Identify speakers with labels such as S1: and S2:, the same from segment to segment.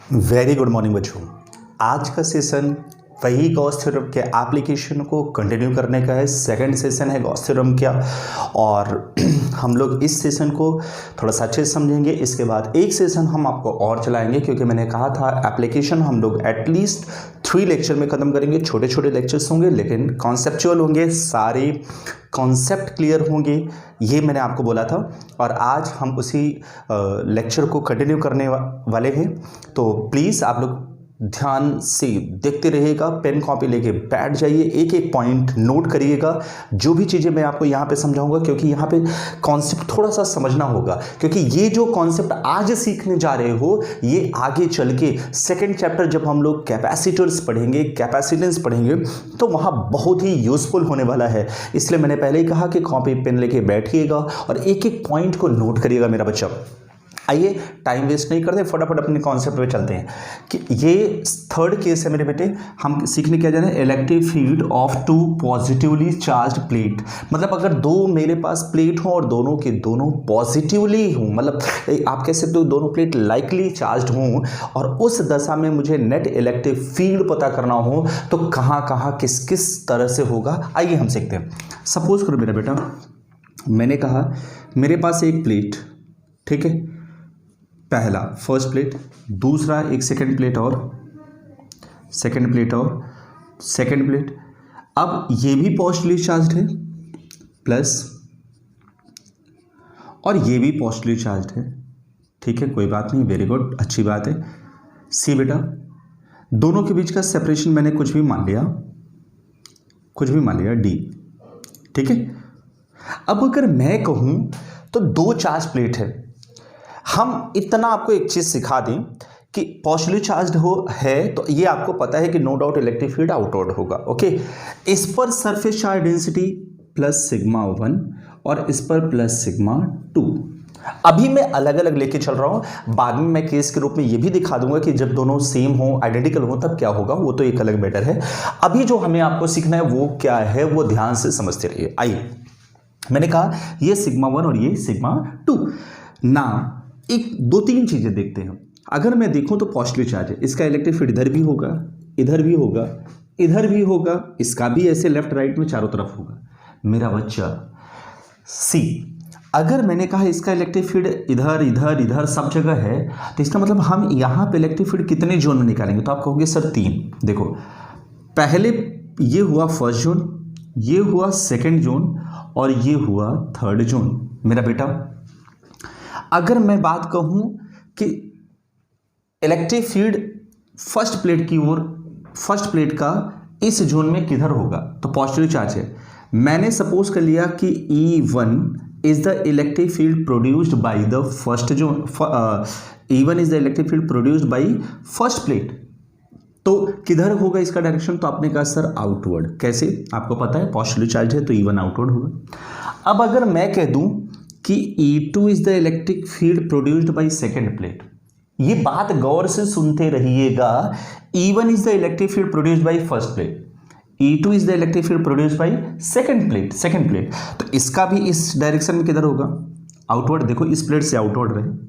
S1: Very good morning बच्चों। आज का सेशन वही गॉस थ्योरम के एप्लीकेशन को कंटिन्यू करने का है। सेकंड सेशन है गॉस थ्योरम का और हम लोग इस सेशन को थोड़ा सा अच्छे से समझेंगे। इसके बाद एक सेशन हम आपको और चलाएंगे क्योंकि मैंने कहा था एप्लीकेशन हम लोग एटलीस्ट 3 लेक्चर में ख़त्म करेंगे। छोटे छोटे लेक्चर्स होंगे लेकिन कॉन्सेप्चुअल होंगे, सारे कॉन्सेप्ट क्लियर होंगे, ये मैंने आपको बोला था। और आज हम उसी लेक्चर को कंटिन्यू करने वाले हैं। तो प्लीज़ आप लोग ध्यान से देखते रहिएगा, पेन कॉपी लेके बैठ जाइए, एक एक पॉइंट नोट करिएगा जो भी चीज़ें मैं आपको यहाँ पे समझाऊंगा, क्योंकि यहाँ पे कॉन्सेप्ट थोड़ा सा समझना होगा। क्योंकि ये जो कॉन्सेप्ट आज सीखने जा रहे हो ये आगे चल के सेकेंड चैप्टर जब हम लोग कैपेसिटर्स पढ़ेंगे, कैपेसिटेंस पढ़ेंगे तो वहाँ बहुत ही यूजफुल होने वाला है। इसलिए मैंने पहले ही कहा कि कॉपी पेन लेके बैठिएगा और एक एक पॉइंट को नोट करिएगा मेरा बच्चा। आइए टाइम वेस्ट नहीं करते, फटाफट अपने कॉन्सेप्ट पे चलते हैं। कि ये थर्ड केस है मेरे बेटे, हम सीखने क्या जा रहे हैं, electric field of 2 positively charged plate. मतलब अगर दो मेरे पास प्लेट हो और दोनों के दोनों पॉजिटिवली हों, मतलब आप कह सकते हो दोनों प्लेट लाइकली चार्ज्ड हों और उस दशा में मुझे नेट इलेक्ट्रिक फील्ड पता करना हो तो कहाँ कहाँ किस किस तरह से होगा। आइए हम सीखते हैं। सपोज करो मेरा बेटा, मैंने कहा मेरे पास एक प्लेट, ठीक है, पहला फर्स्ट प्लेट, दूसरा एक सेकंड प्लेट और सेकंड प्लेट और सेकंड प्लेट। अब ये भी पॉजिटिवली चार्ज्ड है प्लस, और ये भी पॉजिटिवली चार्ज्ड है, ठीक है, कोई बात नहीं, वेरी गुड, अच्छी बात है। सी बेटा, दोनों के बीच का सेपरेशन मैंने कुछ भी मान लिया डी, ठीक है। अब अगर मैं कहूं तो 2 चार्ज प्लेट है, हम इतना आपको एक चीज सिखा दें कि पॉजिटिवली चार्ज्ड है तो ये आपको पता है कि no doubt electric field outward होगा, ओके। इस पर surface charge density plus sigma 1 और इस पर प्लस सिग्मा 2। अभी मैं अलग अलग लेके चल रहा हूं, बाद में मैं केस के रूप में ये भी दिखा दूंगा कि जब दोनों सेम हो, आइडेंटिकल हो, तब क्या होगा, वो तो एक अलग मैटर है। अभी जो हमें आपको सीखना है वो क्या है, वो ध्यान से समझते रहिए। आइए, मैंने कहा ये सिग्मा 1 और ये सिग्मा 2 ना, एक 2-3 चीजें देखते हैं। अगर मैं देखूं तो पॉजिटिव चार्ज है, इसका इलेक्ट्रिक फील्ड इधर भी होगा, इधर भी होगा, इधर भी होगा, इसका भी ऐसे लेफ्ट राइट में चारों तरफ होगा मेरा बच्चा। सी, अगर मैंने कहा इसका इलेक्ट्रिक फील्ड इधर इधर इधर सब जगह है तो इसका मतलब हम यहां पे इलेक्ट्रिक फील्ड कितने जोन में निकालेंगे, तो आप कहोगे सर 3। देखो, पहले ये हुआ फर्स्ट जोन, ये हुआ सेकेंड जोन और ये हुआ थर्ड जोन मेरा बेटा। अगर मैं बात कहूं कि इलेक्ट्रिक फील्ड फर्स्ट प्लेट की ओर, फर्स्ट प्लेट का इस जोन में किधर होगा, तो पॉजिटिव चार्ज है। मैंने सपोज कर लिया कि E1 is the electric field produced by the first zone, E1 is the electric field produced by first plate, तो किधर होगा इसका डायरेक्शन, तो आपने कहा सर आउटवर्ड। कैसे, आपको पता है पॉजिटिव चार्ज है तो E1 आउटवर्ड होगा। अब अगर मैं कह दूं कि E2 is the electric field produced by second plate, ये बात गौर से सुनते रहिएगा। E1 is the electric field produced by first plate, E2 is the electric field produced by second plate, तो इसका भी इस डायरेक्शन में किधर होगा, आउटवर्ड। देखो इस प्लेट से आउटवर्ड रहे।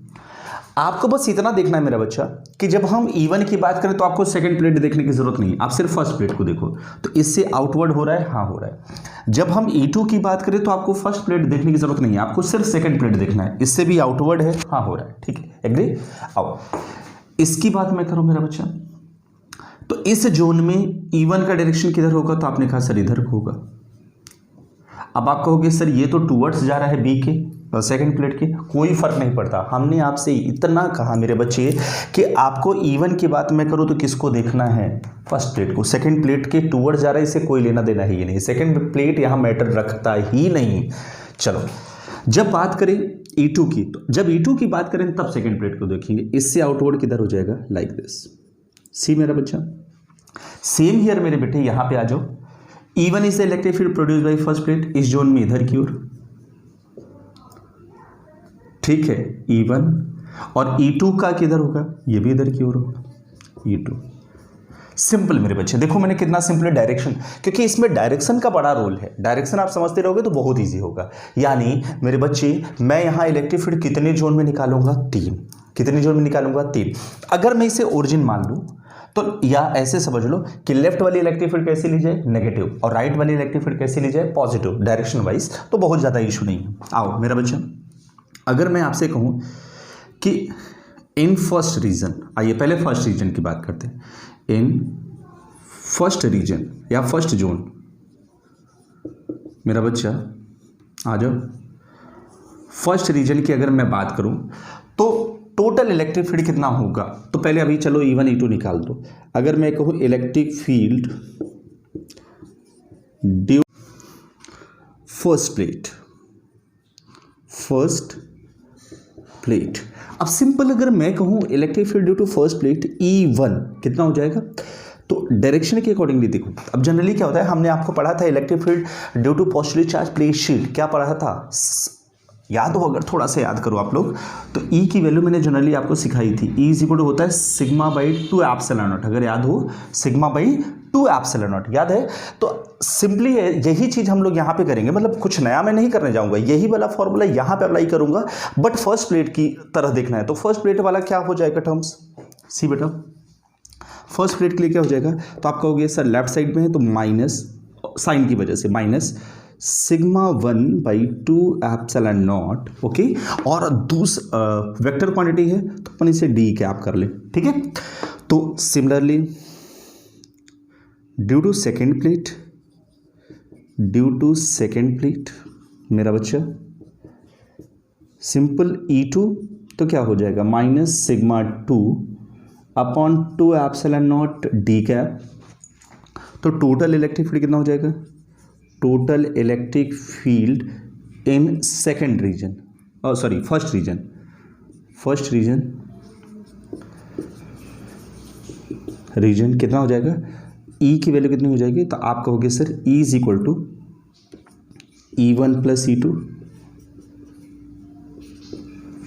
S1: आपको बस इतना देखना है मेरा बच्चा कि जब हम E1 की बात करें तो आपको सेकंड प्लेट देखने की जरूरत नहीं, आप सिर्फ फर्स्ट प्लेट को देखो, तो इससे आउटवर्ड हो रहा है, हाँ हो रहा है। जब हम E2 की बात करें तो आपको फर्स्ट प्लेट देखने की जरूरत नहीं है, आपको सिर्फ सेकंड प्लेट देखना है, इससे भी आउटवर्ड है, हाँ हो रहा है, ठीक है, एग्री। आओ इसकी बात मैं करूं मेरा बच्चा, तो इस जोन में E1 का डायरेक्शन किधर होगा, तो आपने कहा सर इधर होगा। अब आप कहोगे सर ये तो टूवर्ड्स जा रहा है बी के, सेकंड प्लेट के, कोई फर्क नहीं पड़ता। हमने आपसे इतना कहा मेरे बच्चे कि आपको E1 की बात मैं करूं तो किसको देखना है, फर्स्ट प्लेट को। सेकंड प्लेट के टूवर्ड्स जा रहा है, इससे कोई लेना देना ही नहीं, सेकंड प्लेट यहां मैटर रखता ही नहीं। चलो, जब बात करें E2 की, तो जब E2 की बात करें तब सेकंड प्लेट को देखेंगे, इससे आउटवर्ड किधर हो जाएगा, लाइक दिस। सी मेरा बच्चा, सेम हियर मेरे बेटे, यहां पे आ जाओ। E1 is the electric field produced by first plate, इस जोन में इधर की ओर, ठीक है, E1, और E2 का किधर होगा, ये भी इधर की ओर होगा, E2। सिंपल मेरे बच्चे, देखो मैंने कितना सिंपल डायरेक्शन, क्योंकि इसमें डायरेक्शन का बड़ा रोल है। डायरेक्शन आप समझते रहोगे तो बहुत इजी होगा। यानी मेरे बच्चे, मैं यहाँ इलेक्ट्रिक फील्ड कितने जोन में निकालूंगा, 3। कितनी जोड़ में निकालूंगा 3। अगर मैं इसे ओरिजिन मान लूँ तो या ऐसे समझ लो कि लेफ्ट वाली इलेक्ट्रिक फील्ड कैसे ली जाए, नेगेटिव, और राइट वाली इलेक्ट्रिक फील्ड कैसे ली जाए, पॉजिटिव, डायरेक्शन वाइज, तो बहुत ज़्यादा इशू नहीं है। आओ मेरा बच्चा, अगर मैं आपसे कहूँ कि इन फर्स्ट रीजन, आइए पहले फर्स्ट रीजन की बात करते हैं। इन फर्स्ट रीजन या फर्स्ट जोन, मेरा बच्चा आ जाओ, फर्स्ट रीजन की अगर मैं बात करूं तो टोटल इलेक्ट्रिक फील्ड कितना होगा, तो पहले अभी चलो E1 E2 निकाल दो। अगर मैं कहूं electric field due first plate, अब सिंपल अगर मैं कहूं electric field due to first plate E1 कितना हो जाएगा, तो डायरेक्शन के अकॉर्डिंगली देखो। अब जनरली क्या होता है, हमने आपको पढ़ा था electric field due to positive charge plate sheet, क्या पढ़ा था, याद हो, अगर थोड़ा सा याद करो आप लोग, तो E की वैल्यू मैंने जनरली आपको सिखाई थी। E इज इक्वल टू होता है सिग्मा बाई 2 एप्सिलॉन नॉट, अगर याद हो, सिग्मा बाई 2 एप्सिलॉन नॉट, याद है। तो सिंपली यही चीज़ हम लोग यहाँ पे करेंगे, मतलब कुछ नया मैं नहीं करने जाऊँगा, यही वाला फॉर्मूला यहाँ पे अप्लाई करूँगा, बट फर्स्ट प्लेट की तरह देखना है। तो फर्स्ट प्लेट वाला क्या हो जाएगा टर्म्स, सी बेटा, फर्स्ट प्लेट के लिए क्या हो जाएगा, तो आप कहोगे सर लेफ्ट साइड में है तो माइनस, साइन की वजह से minus sigma 1 by 2 epsilon not, okay, और वेक्टर क्वांटिटी है तो अपन इसे डी कैप कर ले, ठीक है। तो similarly due to second plate मेरा बच्चा, सिंपल E2 तो क्या हो जाएगा, minus sigma 2 upon 2 epsilon naught D cap. तो टोटल इलेक्ट्रिक फील्ड कितना हो जाएगा, total electric field in second region, sorry first region कितना हो जाएगा, E की वैल्यू कितनी हो जाएगी, तो आप कहोगे sir E is equal to E1 plus E2,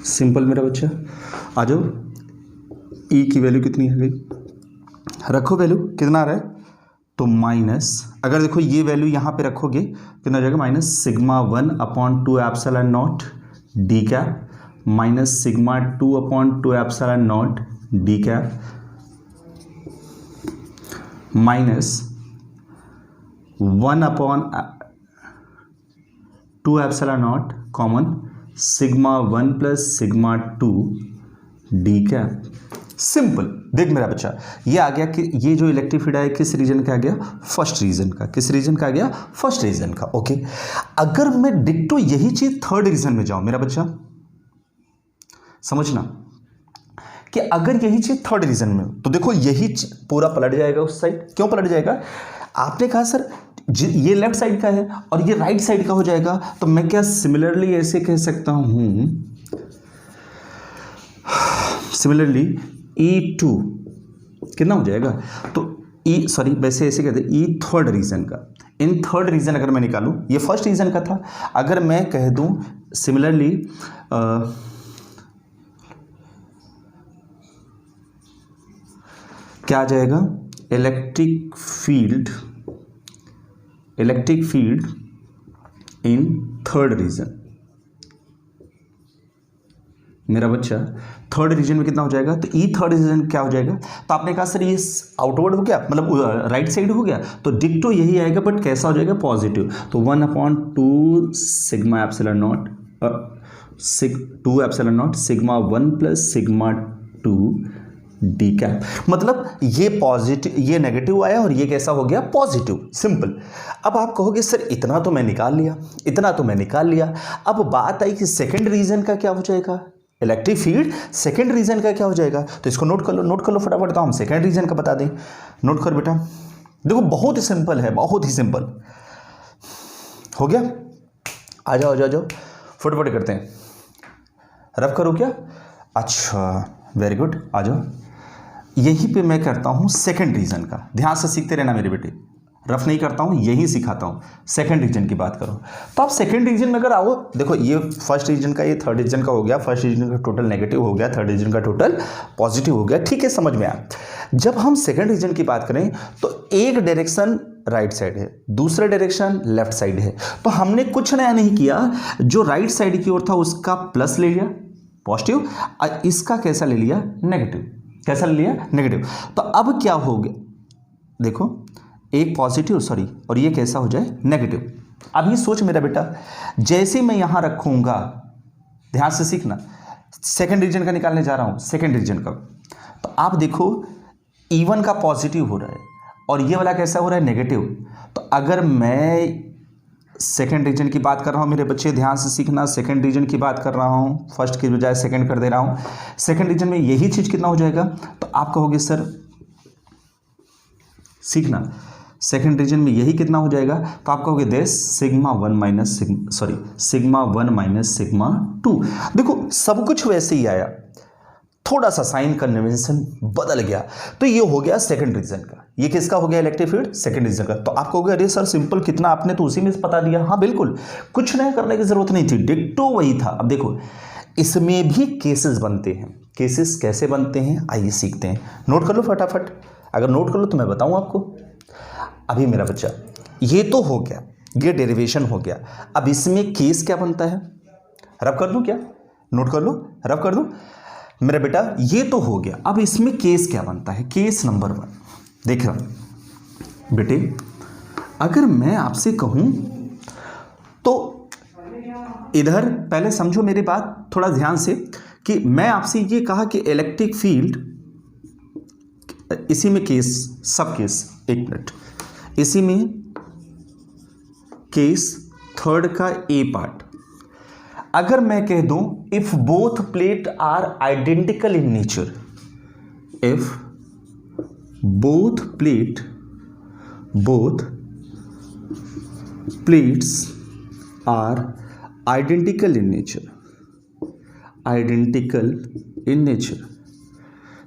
S1: simple मेरा बच्चा, आ जाओ। E की वैल्यू कितनी है गई, रखो वैल्यू, कितना आ रहा है, तो माइनस, अगर देखो ये वैल्यू यहाँ पे रखोगे कितना हो जाएगा, minus sigma 1 upon 2 epsilon naught D cap, minus sigma 2 upon 2 epsilon naught D cap, minus 1 upon 2 epsilon not common sigma 1 plus sigma 2 D cap. Simple, देख मेरा बच्चा, ये आ गया कि ये जो इलेक्ट्रिक फील्ड है किस रीजन का आ गया, फर्स्ट रीजन का, किस रीजन का आ गया, फर्स्ट रीजन का, ओके। अगर मैं डिक्टो यही चीज थर्ड रीजन में जाऊं मेरा बच्चा, समझना कि अगर यही चीज थर्ड रीजन में, तो देखो यही पूरा पलट जाएगा उस साइड। क्यों पलट जाएगा, आपने कहा सर ये लेफ्ट साइड का है और ये राइट साइड का हो जाएगा, तो मैं क्या सिमिलरली ऐसे कह सकता हूं, सिमिलरली E2 कितना हो जाएगा, तो वैसे ऐसे कहते हैं E थर्ड रीजन का, इन थर्ड रीजन अगर मैं निकालूं, ये फर्स्ट रीजन का था, अगर मैं कह दूं सिमिलरली क्या आ जाएगा, electric field in third region मेरा बच्चा, थर्ड रीजन में कितना हो जाएगा, तो E थर्ड रीजन क्या हो जाएगा, तो आपने कहा सर ये आउटवर्ड हो गया, मतलब राइट साइड हो गया, तो डिक्टो यही आएगा बट कैसा हो जाएगा, पॉजिटिव। तो 1 upon 2 sigma epsilon not 2 epsilon naught sigma 1 plus sigma 2 D cap, मतलब ये पॉजिटिव, ये नेगेटिव आया और ये कैसा हो गया, पॉजिटिव, सिंपल। अब आप कहोगे सर इतना तो मैं निकाल लिया, अब बात आई कि सेकंड रीजन का क्या हो जाएगा, इलेक्ट्रिक फील्ड सेकंड रीजन का क्या हो जाएगा, तो इसको नोट कर लो फटाफट, तो हम सेकंड रीजन का बता दें, नोट कर बेटा, देखो बहुत ही सिंपल है, बहुत ही सिंपल हो गया। आ जाओ फटाफट करते हैं, रफ करो क्या, अच्छा वेरी गुड, आ जाओ। यहीं पे मैं करता हूँ सेकंड रीजन का, ध्यान से सीखते रहना मेरे बेटे, रफ नहीं करता हूँ, यही सिखाता हूँ। सेकंड रीजन की बात करो तो आप सेकंड रीजन में अगर आओ, देखो ये फर्स्ट रीजन का, ये थर्ड रीजन का हो गया, फर्स्ट रीजन का टोटल नेगेटिव हो गया, थर्ड रीजन का टोटल पॉजिटिव हो गया, ठीक है, समझ में आया। जब हम सेकंड रीजन की बात करें तो एक डायरेक्शन राइट साइड है, दूसरा डायरेक्शन लेफ्ट साइड है, तो हमने कुछ नया नहीं किया, जो राइट साइड की ओर था उसका प्लस ले लिया, पॉजिटिव, इसका कैसा ले लिया, नेगेटिव, कैसा ले लिया, नेगेटिव। तो अब क्या हो गया, देखो एक पॉजिटिव सॉरी और ये कैसा हो जाए, नेगेटिव। अभी सोच मेरा बेटा, जैसे मैं यहां रखूंगा, ध्यान से सीखना, सेकंड रीजन का निकालने जा रहा हूं, सेकंड रीजन का, तो आप देखो E1 का पॉजिटिव हो रहा है और ये वाला कैसा हो रहा है, नेगेटिव। तो अगर मैं सेकेंड रीजन की बात कर रहा हूँ मेरे बच्चे, ध्यान से सीखना, सेकेंड रीजन की बात कर रहा हूँ, फर्स्ट की बजाय सेकेंड कर दे रहा हूँ। सेकेंड रीजन में यही चीज़ कितना हो जाएगा, तो आप कहोगे सर, सीखना, सेकेंड रीजन में यही कितना हो जाएगा, तो आप कहोगे this sigma 1 minus sigma 1 minus sigma 2। देखो सब कुछ वैसे ही आया, थोड़ा सा साइन कन्वेंशन बदल गया, तो ये हो गया सेकंड रीजन का। ये किसका हो गया, इलेक्ट्रिक फील्ड सेकंड रीजन का। तो आप कहोगे अरे सर सिंपल, कितना आपने तो उसी में बता दिया। हाँ बिल्कुल, कुछ नया करने की जरूरत नहीं थी, डिक्टो वही था। अब देखो इसमें भी केसेस बनते हैं, केसेस कैसे बनते हैं आइए सीखते हैं। नोट कर लो फटाफट, अगर नोट कर लो तो मैं बताऊं आपको। अभी मेरा बच्चा ये तो हो गया, ये डेरिवेशन हो गया। अब इसमें केस क्या बनता है, रब कर दूं क्या, नोट कर लो, रब कर दूं मेरा बेटा, ये तो हो गया। अब इसमें केस क्या बनता है, केस नंबर 1 देख रहा बेटे, अगर मैं आपसे कहूं तो इधर पहले समझो मेरी बात थोड़ा ध्यान से, कि मैं आपसे ये कहा कि इलेक्ट्रिक फील्ड, इसी में केस, सब केस, एक मिनट, इसी में केस थर्ड का ए पार्ट, अगर मैं कह दूं if both plate are identical in nature, if both plates are identical in nature,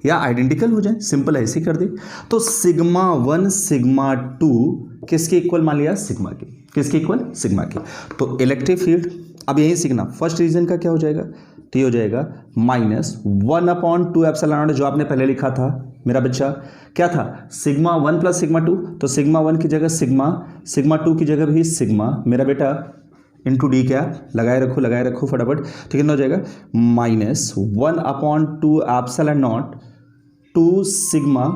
S1: या आइडेंटिकल हो जाए, सिंपल ऐसे कर दे, तो सिग्मा 1 सिग्मा 2 किसके इक्वल मान लिया, सिग्मा के, किसके इक्वल, सिग्मा के। तो इलेक्ट्रिक फील्ड, अब यही सीखना, फर्स्ट रीजन का क्या हो जाएगा, तो हो जाएगा -1/2 एप्सिलॉन नॉट, जो आपने पहले लिखा था मेरा बच्चा, क्या था, सिग्मा 1 प्लस सिग्मा 2, तो सिग्मा 1 की जगह सिग्मा 2 की जगह भी सिग्मा मेरा बेटा इंटू डी क्या, लगाए रखो फटाफट, तो कितना हो जाएगा, -1/2 epsilon not 2 sigma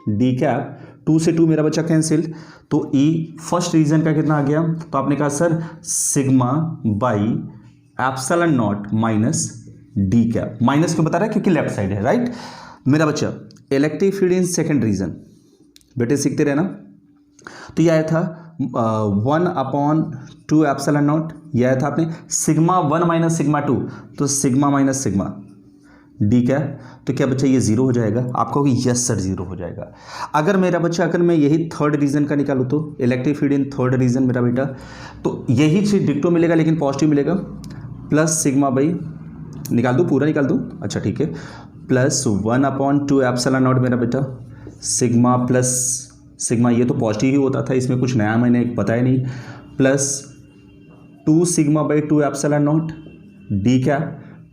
S1: D cap, 2 से 2 मेरा बच्चा कैंसिल, तो ई फर्स्ट रीजन का कितना आ गया, तो आपने कहा sir sigma by epsilon not minus D cap, minus क्यों बता रहा है, क्योंकि लेफ्ट साइड है, राइट मेरा बच्चा। Electric field in second region बेटे सीखते रहना, तो यह आया था 1/2 एप्सिलॉन नॉट, यह आया था आपने सिग्मा 1 माइनस सिग्मा 2, तो सिग्मा माइनस सिग्मा डी क्या, तो क्या बच्चा ये जीरो हो जाएगा, आप कहोगे यस सर जीरो हो जाएगा। अगर मेरा बच्चा, अगर मैं यही थर्ड रीजन का निकालूँ तो electric field in third region मेरा बेटा, तो यही चीज़ डिक्टो मिलेगा लेकिन पॉजिटिव मिलेगा, प्लस सिग्मा बाई, निकाल दूँ, पूरा निकाल दूँ, अच्छा ठीक है, प्लस 1/2 एप्सिलॉन नॉट मेरा बेटा, सिग्मा प्लस सिग्मा, ये तो पॉजिटिव ही होता था, इसमें कुछ नया मैंने बताया नहीं, plus 2 sigma by 2 epsilon naught D क्या,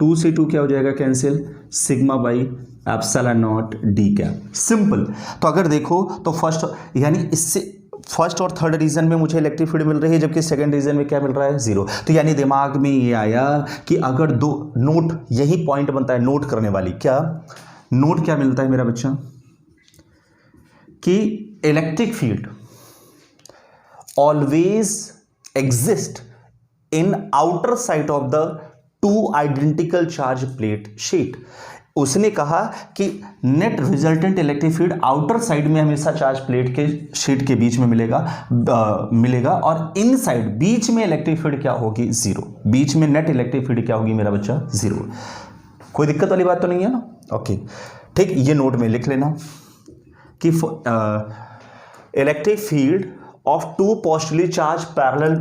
S1: 2 से 2 क्या हो जाएगा cancel, sigma by epsilon naught D क्या, सिंपल। तो अगर देखो तो फर्स्ट, यानी इससे फर्स्ट और थर्ड रीजन में मुझे इलेक्ट्रिक फील्ड मिल रही है, जबकि सेकंड रीजन में क्या मिल रहा है, जीरो। तो यानी दिमाग में ये आया कि अगर दो नोट, यही पॉइंट बनता है नोट करने वाली, क्या नोट क्या मिलता है मेरा बच्चा, कि electric field always exist in outer side of the 2 identical charge plate sheet. उसने कहा कि net resultant electric field outer side में हमेशा चार्ज प्लेट के शीट के बीच में मिलेगा और इन साइड बीच में इलेक्ट्रिक फील्ड क्या होगी, जीरो। बीच में नेट इलेक्ट्रिक फील्ड क्या होगी मेरा बच्चा, जीरो। कोई दिक्कत वाली बात तो नहीं है ना, ओके ठीक। ये नोट में लिख लेना कि electric field of 2 positively charge parallel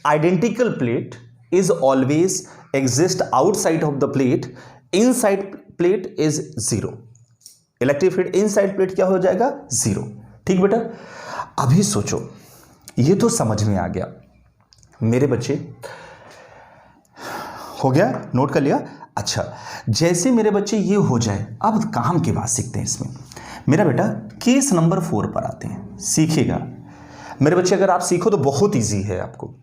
S1: identical plate is always exist outside of the plate, inside plate is zero. Electric field inside plate क्या हो जाएगा, जीरो। ठीक बेटा, अभी सोचो, ये तो समझ में आ गया मेरे बच्चे, हो गया, नोट कर लिया। अच्छा, जैसे मेरे बच्चे ये हो जाए, अब काम की बात सीखते हैं इसमें। मेरा बेटा केस नंबर 4 पर आते हैं, सीखिएगा मेरे बच्चे। अगर आप सीखो तो बहुत इजी है आपको।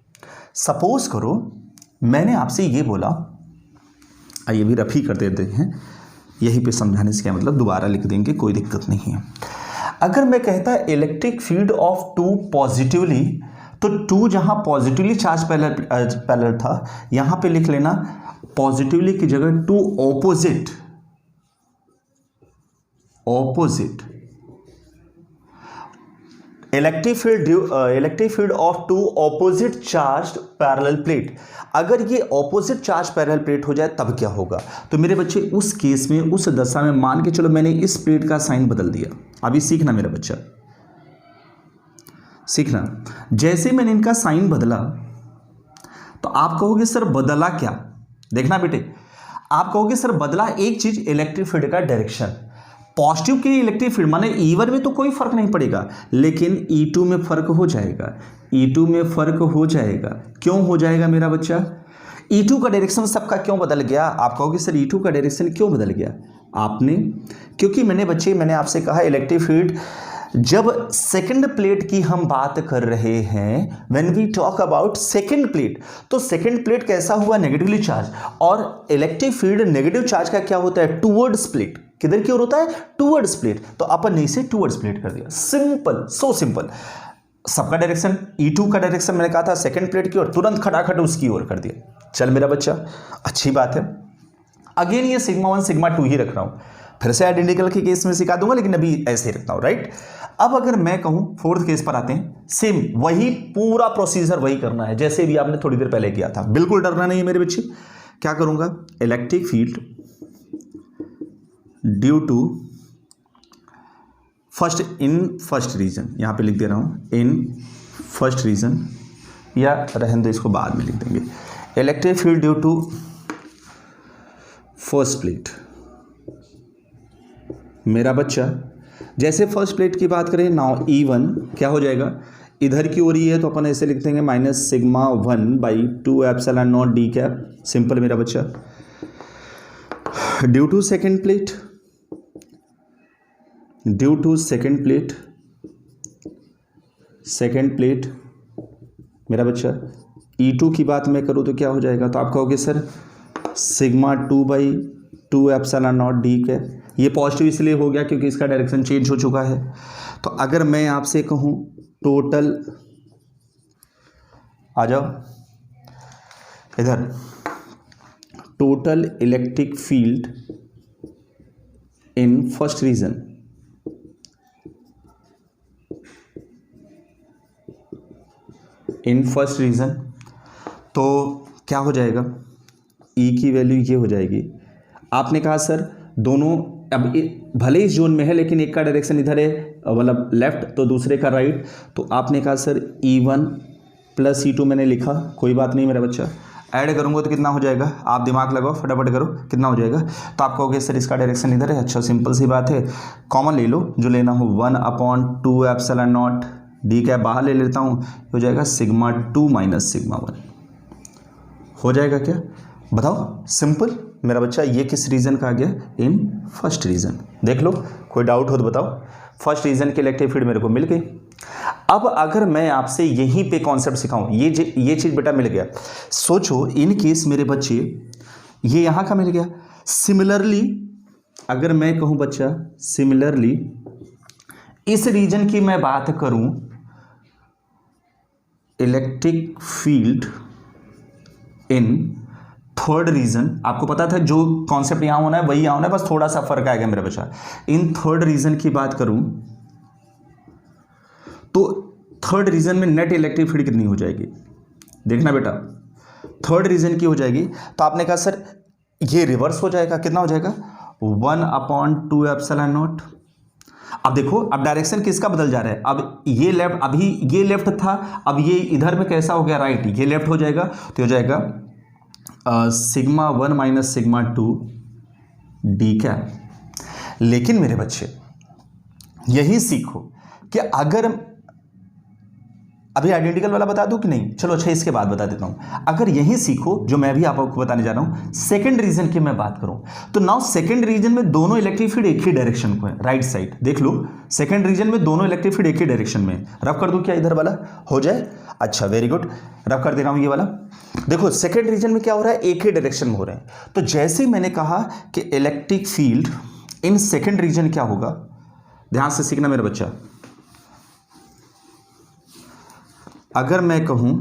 S1: सपोज करो मैंने आपसे ये बोला आइए भी रफ ही कर देते हैं, यहीं पे समझाने से क्या मतलब, दोबारा लिख देंगे, कोई दिक्कत नहीं है। अगर मैं कहता है electric field of two positively, तो टू जहां पॉजिटिवली चार्ज पैरेलल था, यहां पे लिख लेना पॉजिटिवली की जगह two opposite electric field of two opposite charge parallel plate. अगर ये ऑपोजिट चार्ज पैरेलल प्लेट हो जाए तब क्या होगा? तो मेरे बच्चे उस केस में, उस दशा में, मान के चलो मैंने इस प्लेट का साइन बदल दिया। अभी सीखना मेरा बच्चा, सीखना। जैसे मैंने इनका साइन बदला तो आप कहोगे सर बदला क्या? देखना बेटे, आप कहोगे सर बदला एक चीज, इलेक्ट्रिक फील्ड का डायरेक्शन। पॉजिटिव के इलेक्ट्रिक फील्ड माने E1 में तो कोई फर्क नहीं पड़ेगा, लेकिन E2 में फर्क हो जाएगा। E2 में फर्क हो जाएगा। क्यों हो जाएगा मेरा बच्चा? E2 का डायरेक्शन सबका क्यों बदल गया? आप कहोगे सर E2 का डायरेक्शन क्यों बदल गया? क्योंकि मैंने आपसे कहा इलेक्ट्रिक फील्ड, जब सेकंड प्लेट की हम बात कर रहे हैं, when we talk about second plate, तो सेकंड प्लेट कैसा हुआ? Negatively charge. और इलेक्ट्रिक फील्ड नेगेटिव चार्ज का क्या होता है? Towards plate. किधर की ओर होता है? Towards plate. तो अपन ने इसे टूवर्ड्स प्लेट कर दिया। Simple, so simple. सबका डायरेक्शन, E2 का डायरेक्शन मैंने कहा था सेकंड प्लेट की ओर, तुरंत खटाखट उसकी ओर कर दिया। चल मेरा बच्चा, अच्छी बात है। अगेन ये सिग्मा 1 सिग्मा 2 ही रख रहा हूं, फिर से आइडेंटिकल के केस में सिखा दूंगा, लेकिन अभी ऐसे ही रखता हूं, राइट। अब अगर मैं कहूं फोर्थ केस पर आते हैं, सेम वही पूरा प्रोसीजर वही करना है जैसे भी आपने थोड़ी देर पहले किया था। बिल्कुल डरना नहीं है मेरे बच्चे। क्या करूंगा? Electric field due to first region, यहां पे लिख दे रहा हूं इन फर्स्ट रीजन, या रहने दो इसको बाद में लिख देंगे। Electric field due to first plate. मेरा बच्चा जैसे फर्स्ट प्लेट की बात करें, नाउ E1 क्या हो जाएगा? इधर की ओर ही है तो अपन ऐसे लिख देंगे minus sigma 1/2 epsilon naught D cap. Simple मेरा बच्चा। Due to second plate, second plate मेरा बच्चा, E2 की बात मैं करूँ तो क्या हो जाएगा? तो आप कहोगे sir sigma 2/2 epsilon naught D के। ये पॉजिटिव इसलिए हो गया क्योंकि इसका डायरेक्शन चेंज हो चुका है। तो अगर मैं आपसे कहूँ टोटल, आ जाओ इधर, total electric field in first region, तो क्या हो जाएगा? E की वैल्यू ये हो जाएगी। आपने कहा सर दोनों अब भले इस जोन में है लेकिन एक का डायरेक्शन इधर है, मतलब लेफ्ट, तो दूसरे का राइट। तो आपने कहा सर E1 प्लस E2 मैंने लिखा, कोई बात नहीं मेरा बच्चा। ऐड करूंगा तो कितना हो जाएगा? आप दिमाग लगाओ, फटाफट करो, कितना हो जाएगा? तो आप कहोगे सर इसका डायरेक्शन इधर है। अच्छा, सिंपल सी बात है, कॉमन ले लो जो लेना हो। 1/2 एप्सिलॉन नॉट डी कैप बाहर ले लेता हूँ, हो जाएगा सिग्मा 2 माइनस सिग्मा 1। हो जाएगा क्या? बताओ। सिंपल मेरा बच्चा। ये किस रीजन का आ गया? In first region. देख लो, कोई डाउट हो तो बताओ। फर्स्ट रीजन की इलेक्ट्रिक फील्ड मेरे को मिल गई। अब अगर मैं आपसे यहीं पे कॉन्सेप्ट सिखाऊं, ये चीज बेटा मिल गया। सोचो इन केस मेरे बच्चे, ये यहां का मिल गया। सिमिलरली अगर मैं कहूं बच्चा, सिमिलरली इस रीजन की मैं बात करूं, electric field in third region, आपको पता था जो कॉन्सेप्ट यहां होना है वही यहां होना है, बस थोड़ा सा फर्क आएगा मेरा बच्चा। इन थर्ड रीजन की बात करूं तो थर्ड रीजन में नेट इलेक्ट्रिक फील्ड कितनी हो जाएगी? देखना बेटा, थर्ड रीजन की हो जाएगी तो आपने कहा सर ये रिवर्स हो जाएगा। कितना हो जाएगा? 1/2 एप्सिलॉन नॉट। अब देखो, अब डायरेक्शन किसका बदल जा रहा है? अब ये लेफ्ट, अभी ये लेफ्ट था, अब ये इधर में कैसा हो गया? राइट। ये लेफ्ट हो जाएगा तो हो जाएगा sigma 1 minus sigma 2 D cap. लेकिन मेरे बच्चे यही सीखो कि अगर अभी आइडेंटिकल वाला बता दूं कि नहीं? चलो अच्छा इसके बाद बता देता हूं। अगर यही सीखो जो मैं भी आपको बताने जा रहा हूं, सेकंड रीजन की मैं बात करूं तो नाउ सेकंड रीजन में दोनों इलेक्ट्रिक फील्ड एक ही डायरेक्शन को है, राइट साइड। देख लो सेकंड रीजन में दोनों इलेक्ट्रिक फील्ड एक ही डायरेक्शन में। रफ कर दूं क्या इधर वाला हो जाए? अच्छा वेरी गुड, रफ कर दे रहा हूं ये वाला। देखो सेकंड रीजन में क्या हो रहा है, एक ही डायरेक्शन में हो रहे हैं। तो जैसे ही मैंने कहा कि electric field in second region क्या होगा, ध्यान से सीखना मेरा बच्चा। अगर मैं कहूं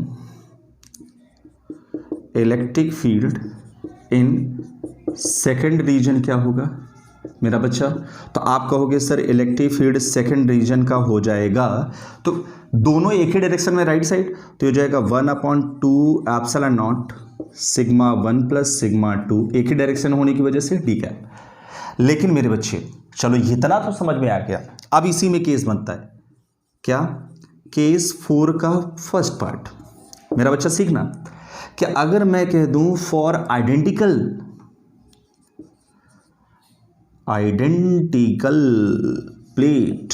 S1: electric field in second region क्या होगा मेरा बच्चा, तो आप कहोगे sir electric field second region का हो जाएगा, तो दोनों एक ही डायरेक्शन में राइट साइड, तो हो जाएगा 1/2 epsilon naught sigma 1 plus sigma 2, एक ही डायरेक्शन होने की वजह से डी कैप। लेकिन मेरे बच्चे चलो इतना तो समझ में आ गया, अब इसी में केस बनता है क्या, केस 4 का फर्स्ट पार्ट मेरा बच्चा सीखना कि अगर मैं कह दूं for identical plate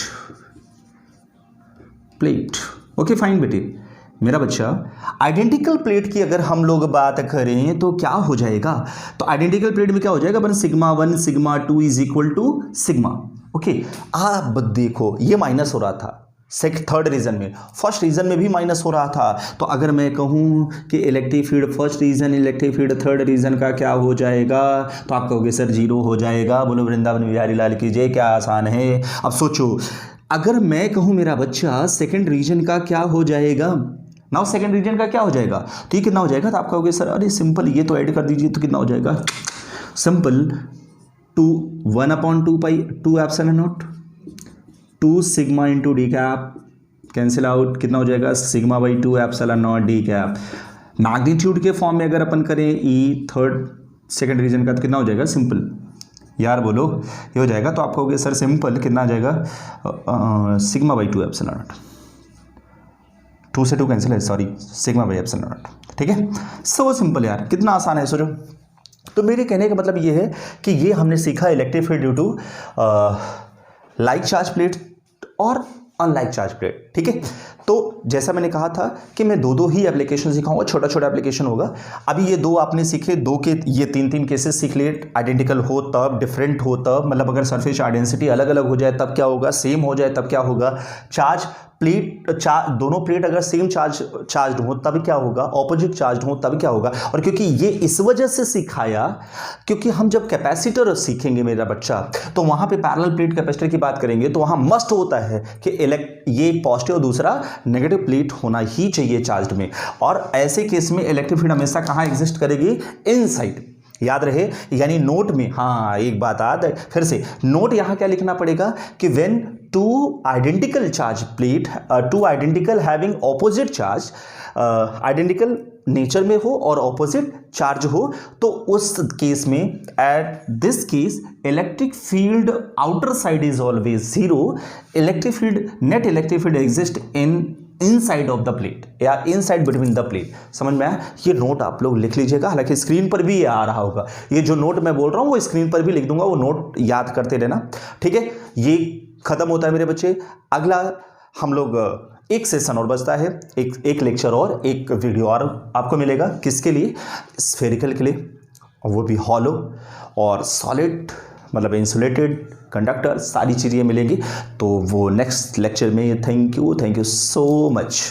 S1: okay fine बेटे मेरा बच्चा, आइडेंटिकल प्लेट की अगर हम लोग बात करें तो क्या हो जाएगा, तो आइडेंटिकल प्लेट में क्या हो जाएगा, अपन sigma 1 sigma 2 is equal to sigma. Okay अब देखो ये माइनस हो रहा था थर्ड रीजन में, फर्स्ट रीजन में भी माइनस हो रहा था। तो अगर मैं कहूं कि electric field first region electric field third region का क्या हो जाएगा, तो आप कहोगे सर 0 हो जाएगा। बोलो वृंदावन बिहारी लाल की जय, क्या आसान है। अब सोचो अगर मैं कहूं मेरा बच्चा सेकंड रीजन का क्या हो जाएगा, नाउ सेकंड रीजन का क्या हो जाएगा, तो ये कितना हो जाएगा, तो आप कहोगे सर अरे सिंपल ये तो ऐड कर दीजिए, तो कितना हो जाएगा, simple 1/2 pi 2 epsilon not 2 sigma into D cap, cancel out, कितना हो जाएगा sigma by 2 epsilon naught D cap. Magnitude के फॉर्म में अगर अपन करें ई थर्ड सेकंड रीजन का, तो कितना हो जाएगा, सिंपल यार बोलो ये हो जाएगा, तो आप कहोगे सर सिंपल कितना आ जाएगा सिग्मा बाई 2 एप्सिलॉन नॉट, 2 से 2 कैंसिल है, sorry sigma by epsilon not, ठीक है। सो सिंपल यार, कितना आसान है सोचो। तो मेरे कहने का मतलब ये है कि ये हमने सीखा electric field due to like charge plate और अनलाइक चार्ज प्लेट, ठीक है। तो जैसा मैंने कहा था कि मैं दो ही एप्लीकेशन सिखाऊंगा, छोटा छोटा एप्लीकेशन होगा। अभी ये दो आपने सीखे, दो के ये तीन केसेस सीख लिए, आइडेंटिकल हो तब, डिफरेंट हो तब, मतलब अगर सरफेस चार्ज डेंसिटी अलग अलग हो जाए तब क्या होगा, सेम हो जाए तब क्या होगा, चार्ज प्लेट दोनों प्लेट अगर सेम चार्ज हो तब क्या होगा, ऑपोजिट चार्ज हो तब क्या होगा। और क्योंकि ये इस वजह से सिखाया क्योंकि हम जब कैपेसिटर सीखेंगे मेरा बच्चा, तो वहां पे पैरेलल प्लेट कैपेसिटर की बात करेंगे, तो वहां मस्ट होता है कि ये पॉजिटिव और दूसरा नेगेटिव प्लेट होना ही चाहिए चार्ज में। और ऐसे केस में इलेक्ट्रिक फील्ड हमेशा कहां एग्जिस्ट करेगी, इनसाइड, याद रहे। यानी नोट में, हाँ एक बात याद है फिर से, नोट यहां क्या लिखना पड़ेगा कि when two identical charge plate, two identical having opposite charge, identical nature में हो और ऑपोजिट चार्ज हो, तो उस केस में at this case electric field outer side is always 0, electric field net electric field exist inside of the plate या inside between the plate. समझ में आया? ये नोट आप लोग लिख लीजिएगा, हालांकि स्क्रीन पर भी ये आ रहा होगा, ये जो नोट मैं बोल रहा हूं वो स्क्रीन पर भी लिख दूंगा, वो नोट याद करते रहना, ठीक है। ये खत्म होता है मेरे बच्चे। अगला हम लोग एक सेशन और बचता है, एक लेक्चर और एक वीडियो और आपको मिलेगा, किसके लिए, स्फेरिकल के लिए, और वो भी हॉलो और सॉलिड मतलब इंसुलेटेड कंडक्टर, सारी चीज़ें मिलेंगी। तो वो नेक्स्ट लेक्चर में। Thank you so much.